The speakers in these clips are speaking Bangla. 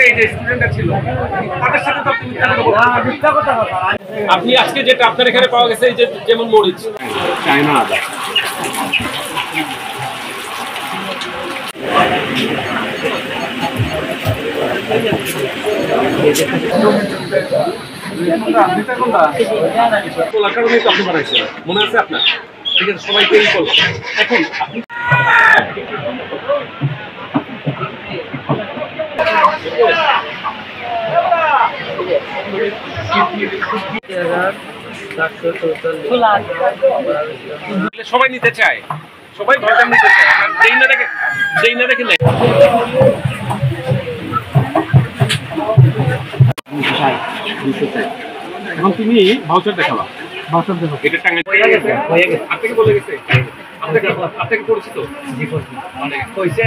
এই যে স্টুডেন্টরা ছিল তাদের সাথে তো আপনি মিথ্যা কথা বলছেন। আপনি আজকে যেটা আপনার এখানে পাওয়া গেছে এই যে যেমন মরিচ চায়না আদা মনে আছে আপনার? ঠিক আছে, সবাইকে এখন আপনি সবাই নিতে চায়, সবাই ভয়টা নিতে চায়, যেই না দেখে নেয়। এখন তুমি ভাউচার দেখাবা, ভাউচার দেখো এটা টাঙ্গাই হয়ে গেছে। আপনাকে বলে গেছে, আপনাকে পরিচিত মানে কইছে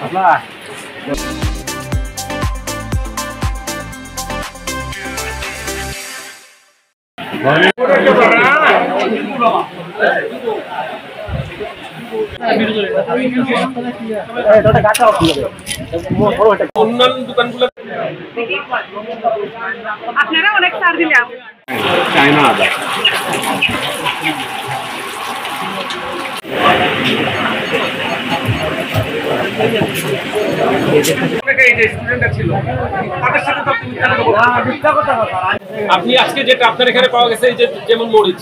আল্লাহ অন্যান্য দোকানগুলো আপনারা অনেক ছাড় দিলাম। চায়না আদা আপনি আজকে যেটা আপনার এখানে পাওয়া গেছে এই যে যেমন মরিচ